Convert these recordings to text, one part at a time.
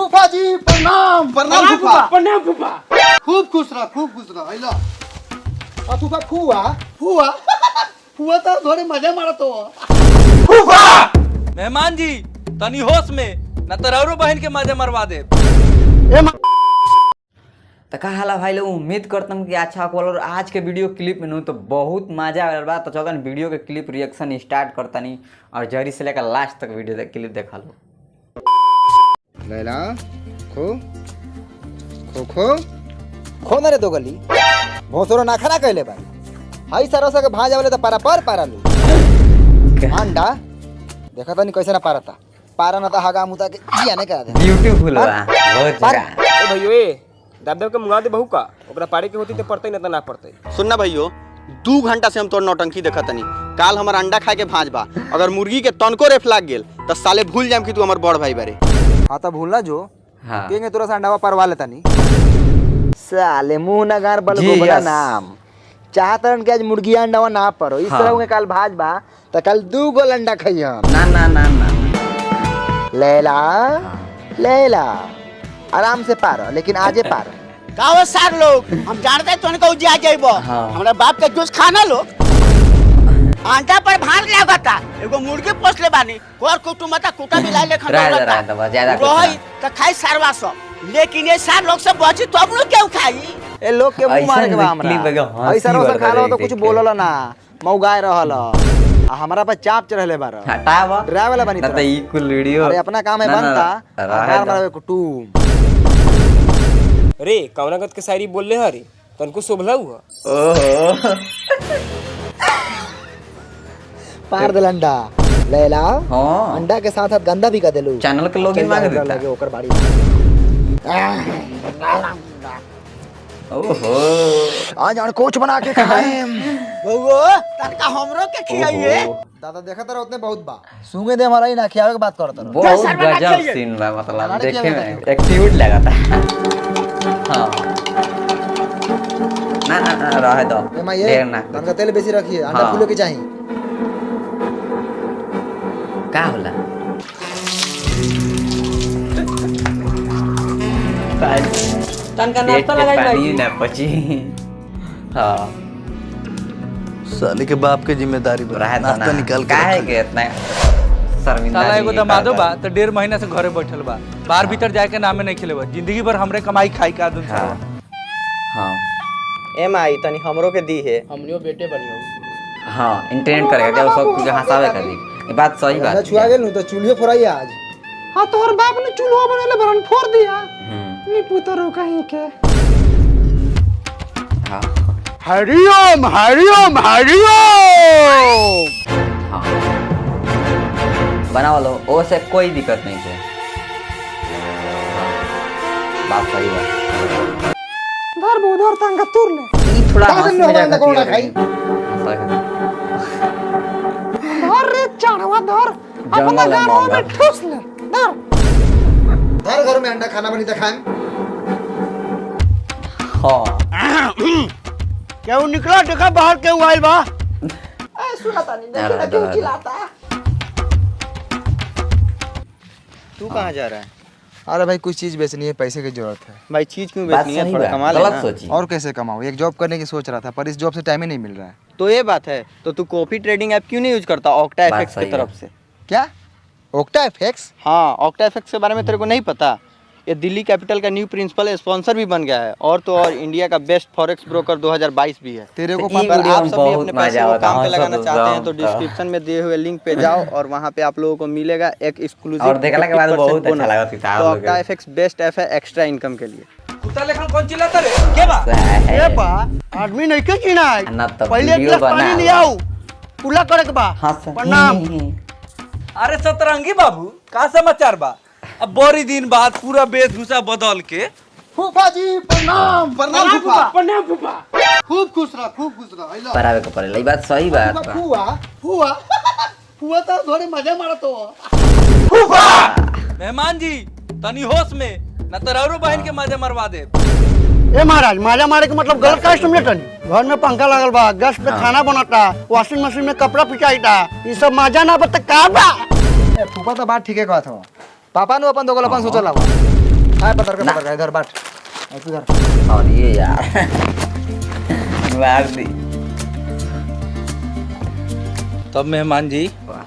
फूफा जी प्रणाम। प्रणाम फूफा। प्रणाम फूफा। खूब खुश रह, खूब खुश रह। आइला आ फूफा फुआ फुआ फुआ तो थोड़े मजे मारत हो। फूफा मेहमान जी तनी होश में न तो रौरो बहन के मजे मरवा दे। तो का हाल भाई लोग, उम्मीद करता हूँ कि अच्छा होगा। और आज के वीडियो क्लिप में तो बहुत मजा आ रहा। तो चलो वीडियो के क्लिप रिएक्शन स्टार्ट करता नहीं और जरी से लेकर लास्ट तक वीडियो क्लिप देखा लो। लैला खो खो खो खो ना रे दो गली भोसरो ना खाना कहले बा हाई सरसो के भाजा वाले तो पारा लू अंडा देखा तो नहीं कैसे ना पारा ना तो हागा मुता के इया नहीं करा दे ब्यूटीफुल बा बहुत जगह। ए भइयो ए दाब के मुंगा दे बहू का ओकरा पारे के होती तो पड़ते न तो ना पड़ते। सुनना भैयो 2 घंटा से हम तोर नौटंकी देखा तनी। काल हमार अंडा खाए के भांज बा, अगर मुर्गी के तनको रेफ लाग गेल तो साले भूल जाम कि तू हमार बड़ भाई बारे। हाँ तो भूलना जो हाँ केंगे तुरंत अंडा परवा लेता नहीं साले मुंह ना गार बल जी, गोबरा यस। नाम चाहतरन के आज मुर्गी अंडा ना परो इस हाँ। तरह के काल भाज बा तो कल 2 गोल अंडा खइया ना ना ना ना लैला लैला आराम से पारो लेकिन आजे पारो गाँव सार लोग हम जानते हैं तुमको उजिया जाइबो। हाँ। हमारे बाप का जूस खाना लो आंटा पर भार लागता एगो मुर्गी पोस ले बानी और कुटुमता कुटा मिला ले रह दबा ज्यादा कुछ रोई ना। तो खाई सारवा सब लेकिन ये सार लोग सब बची तो हम लोग क्यों खाई। ए लोग के मुंह ऐसा मारे के बा क्लिप लगे, हमरा हंसी ऐसा रोसा वाला खा लो तो देख कुछ के। बोलला ना मौगाए रहल आ हमरा पर चाप चढ़ले बार हटावा ड्राइवर वाला बनी ना तो ई कुल वीडियो। अरे अपना काम है ना, ना, बनता रहे मार दो। मारे कुटुम अरे कवनागत के शायरी बोल ले हरी तनको शोभला हुआ। ओहो पार दल अंडा लैला हाँ अंडा के साथ साथ गंदा भी कर देलू चैनल के लोग मांगे देता लगे ओकर बाड़ी ओहो आज आन कोच बना के खाए बउओ तनका हमरो के खियाइए। दादा देखा तारा उतने बहुत बा सूंगे दे हमारा ही ना खियावे के बात करत रहो बहुत गजब सीन बा, मतलब बनाने देखे क्या में बताइए? एक्टिव लगा था। हाँ ना ना ना रहे दो ए मां ये ढेर ना तनका तेल बेसी रखिए अंडा हाँ। फूलो के चाहिए का होला तनका पेट के पानी ना पची। हाँ साले के बाप के जिम्मेदारी रहे दो ना निकाल के काहे रखल। के इतना शर्मिंदा साला एगो नहीं दमादो करता। बा तो 1.5 महीना से घरे बैठल बा, बाहर भीतर जाए के नामे नहीं खेलेबा। जिंदगी भर हमरे कमाई खाई के आदत हाँ से। हाँ ए माई तनी हमरो के दी है हमनियो बेटे बनियो। हाँ इंटरनेट करेगा क्या सब कुछ हंसावे कर दी। ये बात सही बात अंडा छुआ है। गेल नु तो चूल्हे फोड़ाई आज हाँ तोहर बाप ने चूल्हा बनेले बरन फोड़ दिया। हम्म, नी पुतरो कहीं के। हाँ हरिओम हरिओम हरिओम। हाँ बना लो वो से कोई दिक्कत नहीं है। हाँ, बात सही बात। धर बोधर तंगा तुर ले। ये थोड़ा बाद हंस में मजाक अंडा कोड़ा करती है। खाई। हाँ, सही है। धर रे चाड़वा धर अपना जंगल है गाँव मौगा। में ठूस ले धर। हर घर में अंडा खाना बनी त खाएं हाँ क्यों निकला देखा बाहर क्यों आइल बा। ए सुना तानी रहे देखी ना दो, क्यों रहे दो। चिल्लाता। तू कहाँ जा रहा है अरे भाई कुछ चीज बेचनी है पैसे की जरूरत है भाई? चीज क्यों बात बेचनी है, सही थोड़ा बात, कमा गलत लेना। सोची। और कैसे कमाऊँ एक जॉब करने की सोच रहा था पर इस जॉब से टाइम ही नहीं मिल रहा है तो ये बात है तो तू कॉफी ट्रेडिंग ऐप क्यों नहीं यूज करता ऑक्टा बात एफएक्स की सही तरफ है। से? क्या ओक्टा एफएक्स हाँ ऑक्टा एफएक्स के बारे में तेरे को नहीं पता? ये दिल्ली कैपिटल का न्यू प्रिंसिपल स्पॉन्सर भी बन गया है और तो और इंडिया का बेस्ट फॉरेक्स ब्रोकर 2022 भी है। तेरे को तो ये अगर वीडियो आप में सभी बहुत अपने पैसे मजा को आता काम पे है। लगाना सब चाहते हैं तो एकदम, डिस्क्रिप्शन में दिए हुए लिंक पे जाओ और वहाँ पे आप लोगों को मिलेगा एक एक्सक्लूसिव और देखला के बाद बहुत अच्छा लगा था आप तो लोगों ऑक्टा को। एफएक्स बेस्ट ऐप है एक्स्ट्रा इनकम के लिए। कुत्ता लेखन कौन चिल्लाता रे? के बा? ए बा आदमी नहीं के चिना है। ना तो पहले एक वीडियो गिलास पानी बना ले आओ पूरा करे के बा। हाँ सर। प्रणाम। अरे सतरंगी बाबू का समाचार बा? अब बड़ी दिन बाद पूरा वेशभूषा बदल के फूफा जी प्रणाम। प्रणाम फूफा। प्रणाम फूफा। खूब खुश रह, खूब खुश रह। आइला परावे को पड़ेला। ये बात सही बात बा। फुआ फुआ फुआ तो थोड़े मजे मारत हो। मेहमान जी तनी होश में न तो रौरो बहन के मजे मरवा दे। ए महाराज माजा मारे के मतलब गलत का समझतनी। घर में पंखा लागल बा, गैस पे खाना बनता, वॉशिंग मशीन में कपड़ा पिचाईता, ये सब मजा ना बता का बा। फूफा तो बात ठीक है कहत हो पापा नु अपन दोगल अपन सोचल हवा हां पकड़ इधर बैठ इधर। और ये यार मार दी। तब मेहमान जी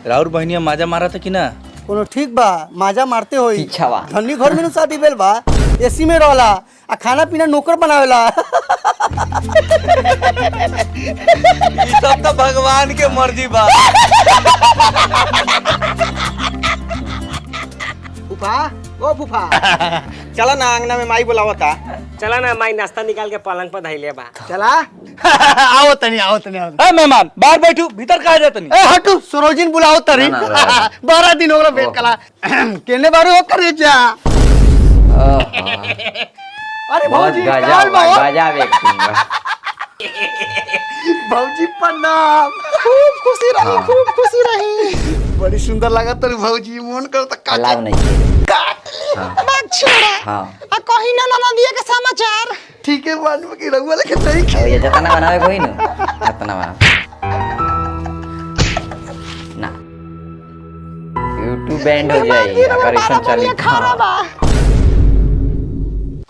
राउर बहनिया माजा मारा था कि ना? कोनो ठीक बा, माजा मारते होई। पीछा बा। धनी घर में शादी भेल बा, एसी में रहला आ खाना पीना नौकर बनावेला। ई सब तो भगवान के मर्जी बा। फूफा ओ फूफा चला ना अंगना में माई बुलावता। चला ना माई नाश्ता निकाल के पलंग पर धइले बा। चला आओ तनी आओ तनी आओ। ए मेहमान बाहर बैठू, भीतर कहा जात नहीं? ए हटू, सरोजिन बुलाओ तरी। ना, ना, 12 दिन होगला वेट कला। केने बारे हो करे जा। अरे बहुत भौजी गजब गजब एक्टिंग बा। भौजी प्रणाम। खूब खुशी रही, खूब खुशी रही। बड़ी सुंदर लगा तोर भौजी, मन कर त काट अलाव नहीं छोड़ा। हां आ कहीं ना नदिया के समाचार ठीक है मान में की रहुआ लेके नहीं अब ये जतना बनावे कोई ना अपना बना ना YouTube बैंड हो जाए अगर ऐसा चली।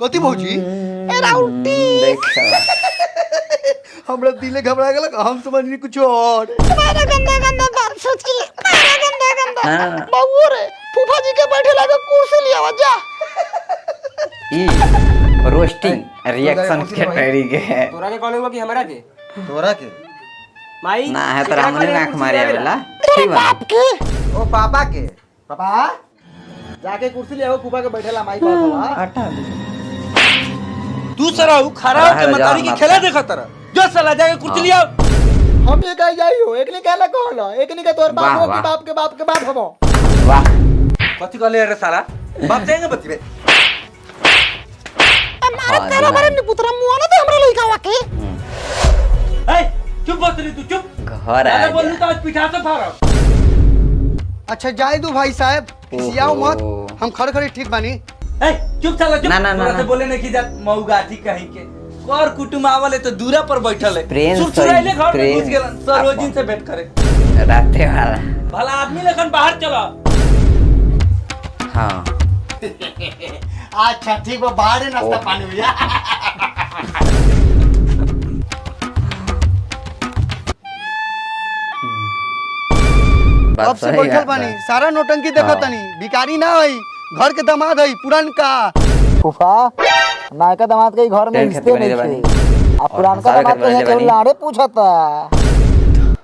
कथी भौजी ए राउटी देख हमरा दिले घबरा गेल, हम समझनी कुछ और। तुम्हारा गंदा गंदा बात सोच के तुम्हारा गंदा गंदा हाँ। बबू रे फूफा जी के बैठे लगा कुर्सी लिया आवा जा। ई रोस्टिंग रिएक्शन कैटेगरी के तोरा के कॉल हुआ कि हमरा के? तोरा के माई ना है तो हमने आंख मारे आवेला ठीक बा। ओ पापा के पापा जाके कुर्सी ले आओ, फूफा के बैठेला माई पास होला। हटा दे। तू सरा खड़ा हो के मतारी की खेला देखा तरह जो साला जाके कुर्सी लिया। हम एक आई जाई हो, एक ने कहला कहला, एक ने के तोर बाप हो कि बाप के बाप के बाप हो। वाह कथी कहले रे साला? बाप जाएंगे बतिबे। तेरा बारे में पुत्रा मुआ ना दे हमरा लइका वा के। ए चुप बसली तू चुप। घर आ अरे बोलू गया। तो आज पिठा से फाड़ा। अच्छा जाए दो भाई साहब, खिसियाओ ओहो। मत, हम खड़े खड़े ठीक बानी। ए चुप साला चुप। ना, ना, तोरा ना, से ना। बोले नहीं कि जा मऊगाठी कहीं के। कर कुटुम आवले तो दूरा पर बैठल है। प्रेम सुरसुराइले घर में प्रेम। घुस गेलन सरोजिन से भेंट करे। राते वाला भला आदमी लेखन बाहर चला। हाँ अच्छा ठीक बा, बाहर नाश्ता पानी हुआ। बात अब से सही बैठल बात बानी, बा। सारा नौटंकी देखो हाँ। तनी, भिखारी ना हई, घर के दामाद हई, पुरनका। फूफा नायका दामाद के घर में तेल हिस्से खेती नहीं बनी थे। अब पुरानका हंसावे दामाद खातिर के बनी। लाड़े पूछता।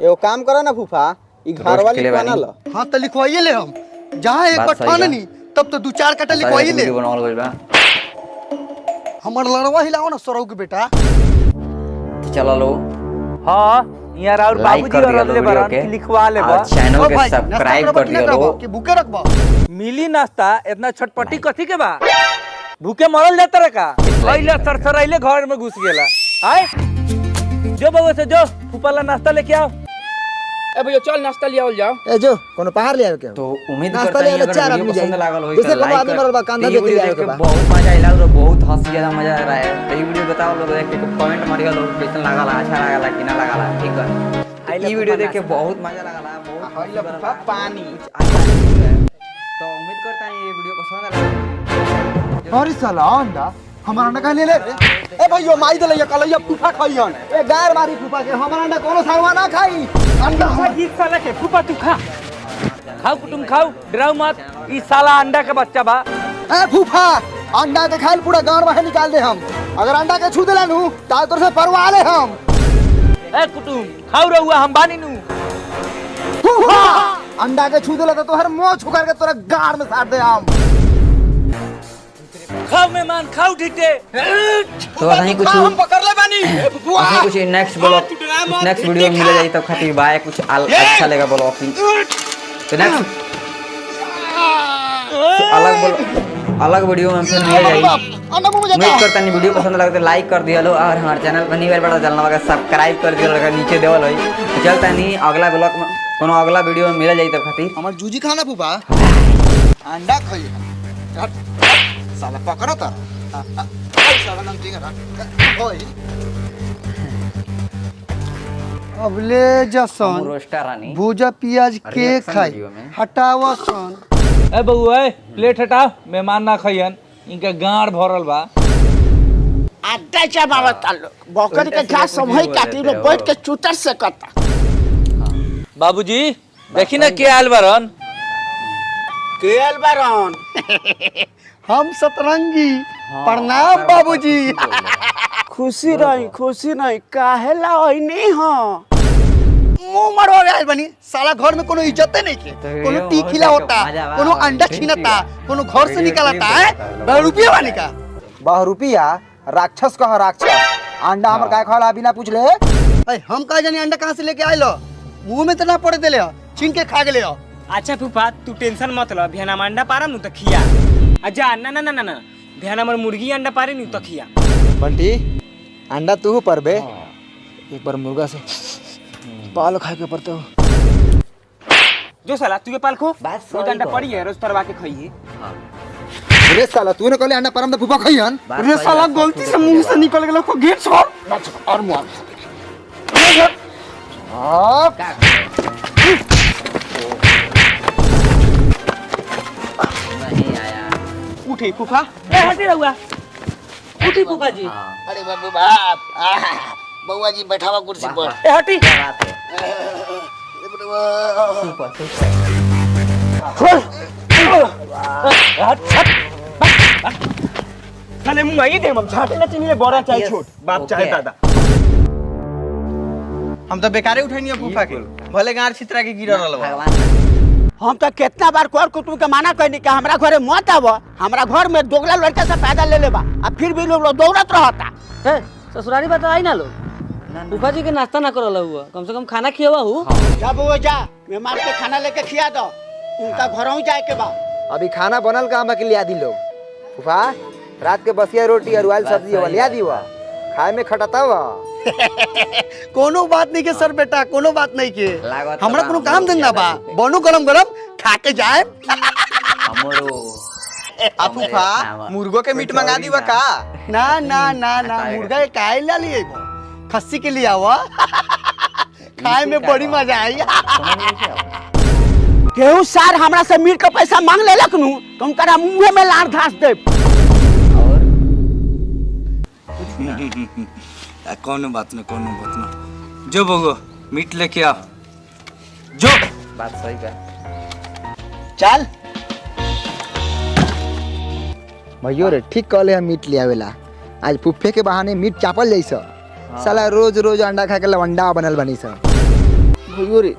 एगो काम करो ना फूफा, ई घर वाली के लिए बना बनी। लो। हाँ तो लिखवाइए ले हम, जहाँ एक बात बार सही ठाननी तब तो 2-4 कट्टा लिखवाइए ले। वीडियो बनावल गइल बा। हमर लड़वा हिलाओ ना सौरव के बेटा। चलो लो हां यार और लाइक बाबूजी कर और दिया अगले वीडियो बार के लिखवा ले बा। और चैनल ओ के भाई, सब्सक्राइब नाश्ता कर दिया करबा लो। कि भूखे रखबा। मिली नाश्ता इतना छटपटी कथी के बा? भूखे मरल जाता रे का? आइले सरसराइले घर में घुस गेला। आय जो बउआ से जो फुपाला नाश्ता लेके आओ। ए भैया चल नाश्ता ले आओ जाओ। ए जो कोनो पहाड़ ले आयो के तो उम्मीद नाश्ता करता ले हूं आवे, अगर 4 वीडियो आदमी पसंद जाए। लागल होई जैसे तो कोनो लाइक आदमी मरल बा, कांधा कर। ये देख के वीडियो आवे देख के के बा। बहुत मजा आइला और बहुत हंसी ज्यादा मजा आ रहा है। ये वीडियो बताओ लोग देख के कमेंट मारियो लोग कैसन लागला, अच्छा लागला कि ना लागला, ठीक है। ये वीडियो देख के बहुत मजा लागला, बहुत आइला फूफा पानी। तो उम्मीद करता हूं ये वीडियो पसंद आया। अरे साला अंडा हमारा अंडा ले ले। ए भैया माई दे ले कलैया फूफा खइहन। ए गार मारी फूफा के, हमारा अंडा कोनो सारवा ना खाई। अंडा गीत साला के फुपा तू खा। खाओ कुटुम खाओ, डराओ मत। ई साला अंडा का बच्चा बा। ए फूफा अंडा के खाइल पूरा गांव बाहर निकाल दे हम। अगर अंडा के छू देला नु ता तोर से परवा ले हम। ए कुटुम खाओ रहुआ हम बानी नु। फूफा अंडा के छू देला तो तोहर मुंह छुकर के तोरा गार में साट दे हम। खाओ मेहमान खाओ ठीक है। तो अहीं कुछ पकड़ ले बानी। अहीं कुछ नेक्स्ट ब्लॉग नेक्स्ट वीडियो में मिल जाई तो खातिर बाय कुछ अच्छा लगा ब्लॉग तो नेक्स्ट अलग वीडियो में फिर मिल जाई। उम्मीद करता नहीं वीडियो पसंद लगे तो लाइक कर दिया लो और हमारे चैनल पर नहीं बड़ा चलना होगा सब्सक्राइब कर दिया लो, नीचे देवल होई तो चलता नहीं अगला ब्लॉग में कोनो अगला वीडियो में मिल जाई तो खातिर हमर जूजी खाना फूफा अंडा खइहन। साला पकड़ त साला नमकीन रख ओए। अबले जसन रोस्टर रानी भूजा पियाज के रिएक्शन खाई वीडियो में। हटावा सन। ए बउआ प्लेट हटाओ, मेहमान ना खइयन। इनका गाड़ भरल बा। अड्डा जमावता लोग बकरी के घास सब वही काटी लोग बैठ के चूतर से कटा। बाबूजी देखी ना के आयल बारन। केल बारन हम सतरंगी प्रणाम बाबूजी। खुशी नहीं काहे ला ओइनी हो मुंह मरवा गए बनी साला घर में कोनो इज्जत नहीं के कोनो टीखिला होता कोनो अंडा छीनता कोनो घर से निकलता है 10 रुपया वाली का 10 रुपया राक्षस कह राक्षस अंडा हमर काय खाला बिना पूछ ले अरे हम कहा जानी अंडा कहाँ से लेके आए लो मुंह में तो ना पड़े देले हो छीन के खा गेले हो। अच्छा फूफा तू टेंशन मत ल भेना अंडा पारा नु त खिया अच्छा ना भेना हमर मुर्गी अंडा पारे नु त खिया। बंटी अंडा तू परबे एक बार मुर्गा से पाल खाए के पड़ते हो जो साला तू के पाल खो बस रोज अंडा पड़ी है रोज तरवा के खाइए। अरे साला तूने कहले अंडा परम त फुफा खइहन अरे साला गलती से मुंह से निकल गेलो को गेट छोड़ और मुआ नहीं आया। उठे फूफा ए हटी रहुआ उठी फूफा जी। अरे बाबू बाप बउआ जी बैठावा कुर्सी पर ए हटी क्या बात है? खाने मुंह आई दे हम झाटे ना चिनी बड़ा चाहे छोट बाप चाहे दादा। हम तो बेकारे उठैनी फूफा के भले गाड़ छितरा के गिरल रहल बा। भगवान हम तो कितना बार कर कुटुम के माना कहनी कि हमरा घरे मत आव हमरा घर में दोगला लड़का से पैदा ले लेबा आ फिर भी लोग दौड़त रहता। ससुरारी बात आई ना लो फूफा जी के नाश्ता ना करल हुआ कम से कम खाना खियावा हूँ। जा बउआ जा मेहमान के खाना लेके खिया दो उनका घरों जाए के बा। अभी खाना बनल का हम के लिया दी लोग फुफा रात के बसिया रोटी और उबाल सब्जी वाला लिया दी हुआ खाए में खटता हुआ कोनो बात नहीं के सर बेटा कोनो बात नहीं के लागत हमरा बा, कोनो हम काम लोग धंधा बा खिया बनो गरम गरम खा के जाए। हमरो आ फूफा मुर्गो के मीट मंगा दीवा का। ना ना ना ना मुर्गा के काहे ला लिए खस्सी के लिए आवा खाए में बड़ी मजा आई। केहू सार हमरा से मीट का पैसा मांग लेलक नु तो उनका मुंह में लार घास दे। कोनो बात ना जो बगो मीट लेके आओ जो। बात सही का चल भैयो रे ठीक कहले हम मीट ले आवेला आज फुफ्फे के बहाने मीट चापल जैसा साला रोज रोज अंडा खा के लवंडा बनल बनी सा भइयो रे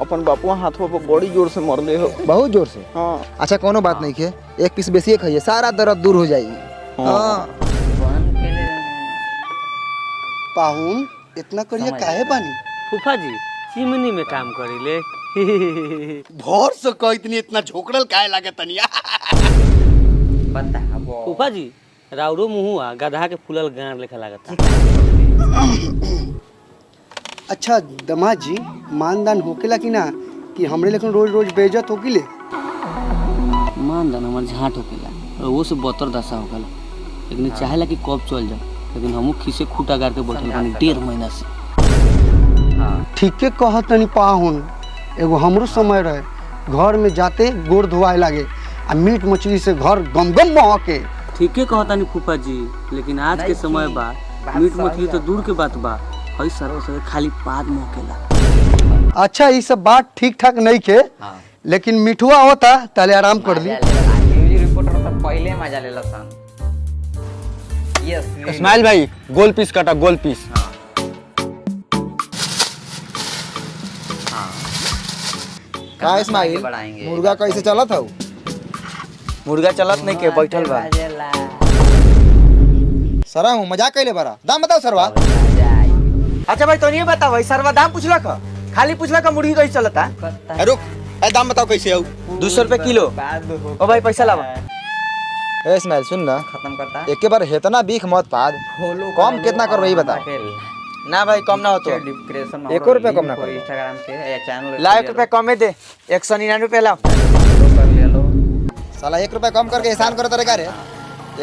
अपन बापुआ हाथवा पर बड़ी जोर से मरले हो। बहुत जोर से। हाँ अच्छा कोनो बात नहीं के एक पीस बेसी खाइए सारा दर्द दूर हो जाएगी। हाँ पाहुन इतना करिए काहे बानी फूफा जी चिमनी में काम करीले भोर से कह इतना झोकड़ल काहे लागे तनिया। बताबो फूफा जी राउरो मुहुआ गधा के फूलल गांड लेखा लागता। अच्छा दमाद जी मानदान होकेला कि ना कि हमरे लेकिन रोज रोज बेइज्जत होकिले। मानदान हमार झाट होकेला और वो से बतर दशा होकेला लेकिन चाहेला कि कब चल जाओ लेकिन हमू खीसे खूटा गाड़ के बैठल बानी 1.5 महीना से। ठीके कहत तनी पाहुन एगो हमरो समय रहे घर में जाते गोड़ धोआए लागे आ मीट मछली से घर गम गम महके। ठीके कहतानी फूफा जी लेकिन आज के समय बा मीट मछली तो दूर के बात बा हई सरव से खाली पाद महकेला। अच्छा ये सब बात ठीक ठाक नहीं के लेकिन मिठुआ होता ताले आराम कर ली। न्यूज रिपोर्टर तो पहले मजा लेला सन। यस इस्माइल भाई गोल पीस काटा गोल पीस। का इस्माइल मुर्गा कैसे चलत हौ? मुर्गा चलत नहीं के बैठल बा। सरा हूँ मजाक कैले बरा दाम बताओ सरवा। अच्छा भाई तो नहीं बताओ भाई सरवा दाम पूछलक खाली पूछलक मुर्गी कैसे चलता। रुक ए दाम बताओ कैसे हो। 200 रुपए किलो। ओ भाई पैसा लावा। ए इस्माइल सुन ना खत्म करता एक बार हेतना बीख मत पाद कम कितना कर वही बता। ना भाई कम ना हो तो डिस्क्रिप्शन में 1 रुपया कम ना कर। इंस्टाग्राम के या चैनल ला 1 रुपया कमे दे 199 रुपया लाओ। कर ले लो साला 1 रुपया कम करके एहसान करे तेरे का रे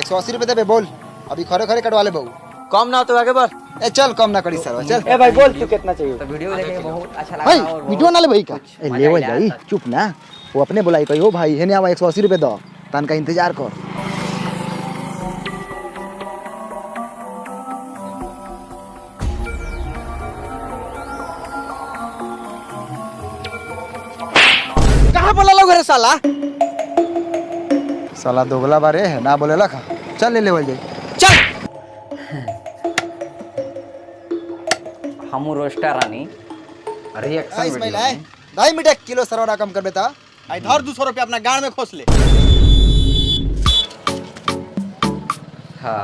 180 रुपये देबे बोल अभी खरे खरे कटवा ले बहू। कम ना हो तो आगे बढ़। ए चल कम ना करी सरवा चल। ए भाई बोल तू कितना चाहिए। तो वीडियो देखे बहुत अच्छा लगा भाई और वीडियो ना ले भाई का ए मजा लेवल आया जाई था। चुप ना वो अपने बुलाई कही हो भाई हेने आवा 180 रुपये दो तन का इंतजार कर। कहाँ बोला लोग रे साला साला दोगला बारे है ना बोलेला खा चल ले लेवल जाई चल हम रोस्टर रानी रिएक्शन इस्माइल है 2 मिनट 1 किलो सरवरा कम कर बेटा आई धर 200 रुपया अपना गाड़ में खोस ले। हाँ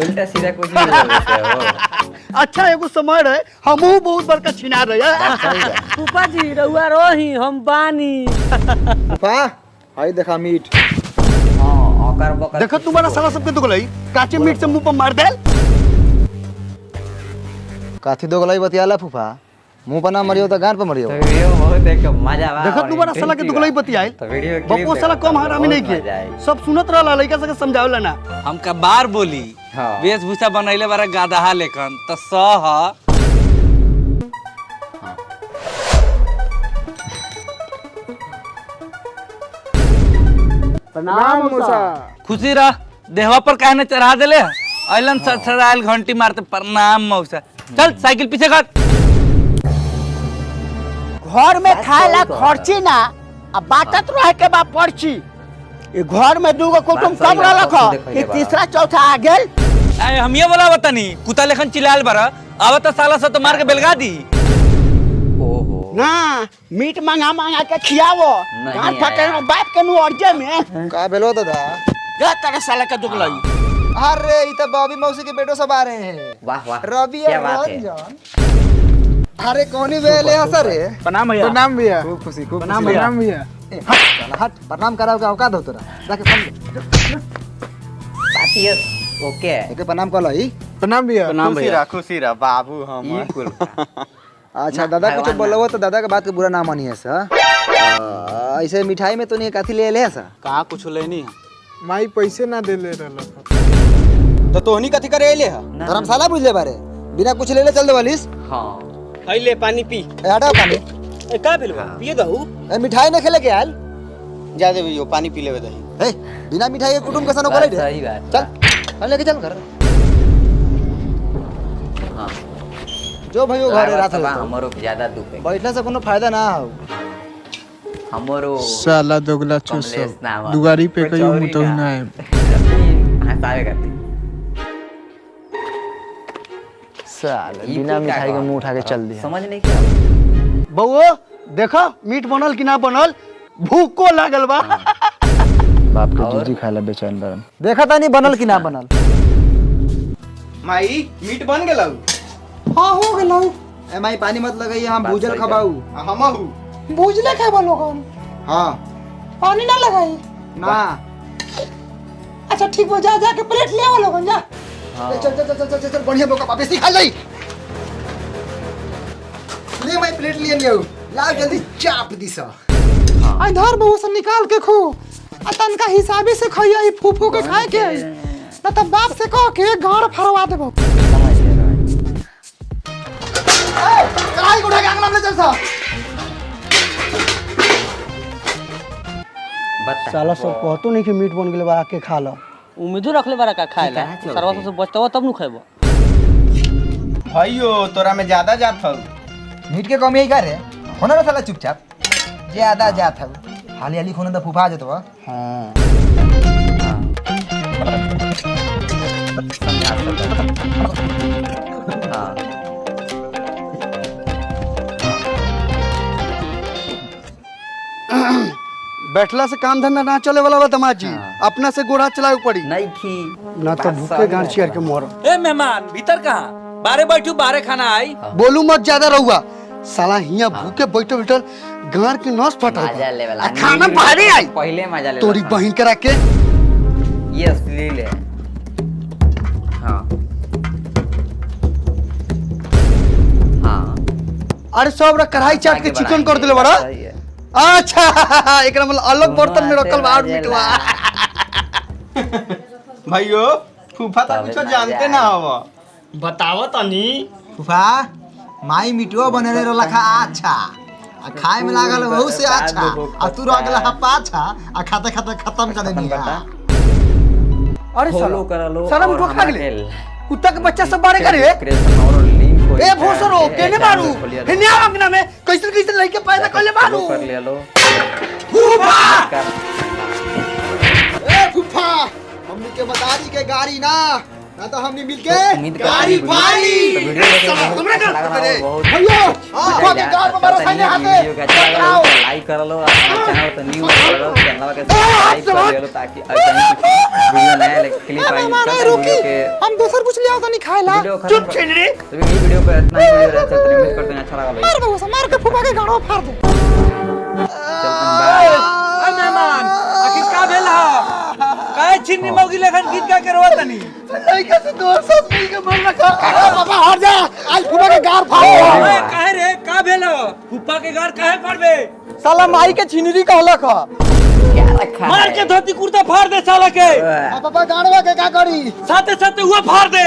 उल्टा सीधा कुछ नहीं बोलते हो। अच्छा एगो समय रहे हमहू बहुत बड़का छिना रहे फूफा जी रउआ रही हम बानी। फा आई देखा मीट हाँ ओकर बकर देखो तुम्हारा साला सबके दुगलई काचे मीट से मुंह पर मार देल। काथी दोगलाई बतियाला फूफा मुंह पर ना मरियो तो गांड पर मरियो तो वीडियो बहुत एक मजा आवा। देखो तुम्हारा साला के दुगलई बतियाई तो वीडियो बप्पो साला कम हरामी नहीं के सब सुनत रहला लइका सके समझावला ना। हमका बार बोली हाँ। वेशभूषा बनैले बारा गादहा लेखन तो सह प्रणाम मौसा। खुशी रह देहवा पर काहे न चढ़ा देले अइलन सड़सड़ाइल घंटी मारते प्रणाम मौसा। चल साइकिल पीछे कर। घर में खाएला खर्ची ना अब बाटत रहे के बा पर्ची। ये घर में दूगो कुटुंब कम रहलक कि तीसरा चौथा आ गेल। आए हम ये बोला बतानी कुत्ता लेखन चिल्लाल बारा अब तो साला से तो मार के बेलगा दी। ना मीट मांगा मांगा के खियावो गांठ फटे में बाप के नु अर्जे में का बेलो दादा गा तेरे साला के दुगलई। अरे ई तो बॉबी मौसी के बेटो सब आ रहे हैं वाह वाह रवि क्या और बात है। रंजन अरे कौनी बेले हसर रे प्रणाम भैया। प्रणाम भैया खूब खुशी खूब प्रणाम भैया। हट साला हट प्रणाम कराओ का औकात हो तोरा जाके पातियस ओके एके प्रणाम कर लई प्रणाम भैया। खुशी रह बाबू हम ई कुल अच्छा दादा कुछ बोलबो तो दादा के बात के बुरा ना मानिए सा ऐसे मिठाई में तो नहीं काथी ले ले सा कहां कुछ लेनी है माई पैसे ना दे ले रहल तो तोहनी कथी करे अइले ह धर्मशाला बुझ ले बारे बिना कुछ ले ले चल दे वालिस हाँ ले पानी पी। ए हटा पानी ए का भेल बा पिए दहू। ए मिठाई न खेले के आयल जा दे भैया पानी पी लेवे दही। ए बिना मिठाई के कुटुंब के सनो करे दे सही बात चल लेके चल घर हाँ जो भाई वो घरे रात बा हो हमरो के ज्यादा दुख है बैठला से कोनो फायदा ना हो हमरो साला दोगला कमलेश नाम है। दुगारी पे कोई कहियो चौरी मुतौ का। ना है हंसावे करते साले ई बिना कुल क्या मिठाई के कहा? मुंह उठा के चल दिया समझ नहीं क्या बउओ देखो मीट बनल कि ना बनल भूखो लागल बा। बाप के जूजी खाला बेचैन बरन देखा था नहीं बनल कि ना बनल माई मीट बन गेलौ। हां हो गेलौ ए माई पानी मत लगाइए हम बात भूजल सही खबाऊ हमहू भूजले खाबो लोगन हां पानी ना लगाई। ना अच्छा ठीक बा जा जा के प्लेट ले आओ लोगन जा। चल चल चल चल चल बढ़िया बोका वापस खा लई ले माई प्लेट लिए लियो ला जल्दी चाप दिसा आई धर बहु से निकाल के खो आ तनका हिसाबे से खइया ई फूफू के खाए के ना त बाप से कह के गाड़ फरवा देबो। समझ गए कढ़ाई उठा के अंगना में चल सा बता साला सब कहतो नहीं कि मीट बन गेल बा आके खा लो। उम्मीदो रखले बारा का खाएला कहाँ चलते? सरवा से बचतवा तब नु खाएबो। भाइयो तोरा में ज्यादा जात हौ। मीट के कमी का रे होना ना साला चुपचाप ज्यादा जात है हाली हाली खोने तो फूफा जतो हां हाँ बैठला से काम धंधा ना चले वाला बा दमाजी अपना से गोड़ा चलावे पड़ी नहीं खी ना तो भूखे गांड चियर के मोर। ए मेहमान भीतर कहाँ बारे बैठू बारे खाना आई। बोलू मत ज्यादा रहुआ साला हिया भूखे बैठल बैठल गांड के नस फटल मजा ले वाला आ खाना बाहरे आई पहले मजा ले तोरी बहिन करा के ये अश्लील है। हाँ हाँ अरे सब रा कढ़ाई चाट के चिकन कर दिले बड़ा। सही है। अच्छा एकरा मतलब अलग बर्तन में रखल बा और मिटवा। भाइयो फूफा तो कुछ जानते ना हवा। बताओ तनी। फूफा माई मिटवा बनेले रहला खा अच्छा आ खाए में लागल बहुत से अच्छा आ तू रह गेला पाछा आ खाते खाते खत्म कर देनी अरे फॉलो करा लो साला और मुझको खा हमरा गेले के कुत्ता के बच्चा सब बारे करे डिस्क्रिप्शन और लिंक होई ए भोसरो केने मारू हेने अंगना में कैसे कैसे लइके पैदा कइले मारू कर ले लो फूफा ए फुफा हमनी के मदारी के गाड़ी ना तो हमनी मिलके उम्मीद गाड़ी भाई हमरा का बहुत भैया फुफा के गाड़ पर सामने हाथे वीडियो का अच्छा लगा तो लाइक कर लो और चैनल तो न्यू कर लो चैनल के सब्सक्राइब कर लो ताकि ऐसा ही कुछ वीडियो नया क्लिप आए वीडियो के हम दोसर कुछ ले आओ तो नहीं खाएला वीडियो खत्म कर छिनरी तो ये वीडियो पे इतना ही वीडियो रहा चलते उम्मीद करते हैं अच्छा लगा भाई मार बाबू मार के फुफा के गाड़ो फाड़ दे बाय ए मेहमान आखिर का भेल हा काहे छिन्नी मौगी लेखन गीत गा के रोवत तनी लइका से दोस्त सब मिल के मर रखा बाबा हट जा आज फुफा के गाड़ फाड़ ओए काहे रे का भेल फुप्पा के घर काहे फाड़बे साला माई के छिनरी कहलक ह क्या रखा मार के धोती कुर्ता फाड़ दे साला के पापा गाड़वा के का करी साथे साथे हुआ फाड़ दे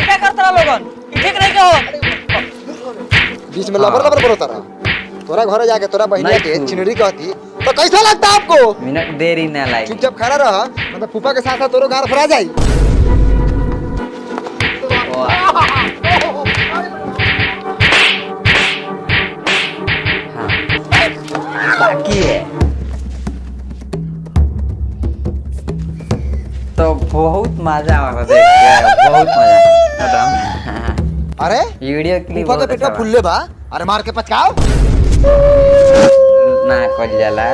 क्या करता लोगन ठीक नहीं के हो बीच में लबर लबर करो तारा तोरा घरे जाके तोरा बहिनिया के चिनरी कहती तो कैसा लगता आपको मिनट देरी ना लाइक चुपचाप खड़ा रह मतलब फूफा के साथ साथ तोरो गाड़ फरा जाई बाकी है तो बहुत मजा आ रहा देख के बहुत मजा अरे वीडियो क्लिप फूफा के पेटवा फुल्ले बा अरे मार के पचकाओ ना कर जाला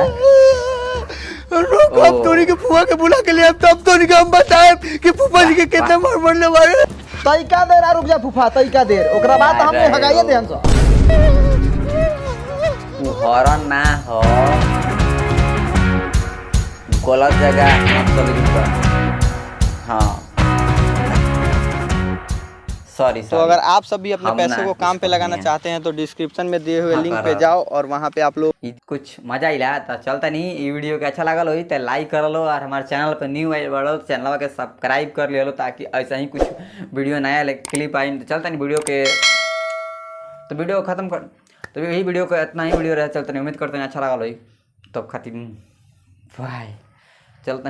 रुक अब तोरी के फुआ के बुला के लिए अब तब तोरी के हम बताए कि फूफा जी के कितना मार मरने वाले तइका देर आ रुक जा फूफा तइका देर ओकरा बाद तो हमने हगाइए दे हम सब हॉरर ना हो गलत जगह मत चलो हाँ सॉरी तो अगर आप सब भी अपने हम पैसे ना को काम पे कुछ लगाना नहीं है। चाहते हैं तो डिस्क्रिप्शन में दिए हुए हाँ, लिंक कर पे रहा। जाओ और वहाँ पे आप लोग कुछ मजा आइला तो चलता नहीं ये वीडियो के अच्छा लगल हो तो लाइक कर लो और हमारे चैनल पर न्यू आए बढ़ो तो चैनल के सब्सक्राइब कर लो ताकि ऐसा ही कुछ वीडियो नया क्लिप आए तो चलता नहीं वीडियो के तो वीडियो खत्म कर तो यही वीडियो का इतना ही वीडियो रहे चलता नहीं उम्मीद करते हैं अच्छा लगल हो तब खातिर बाय चलता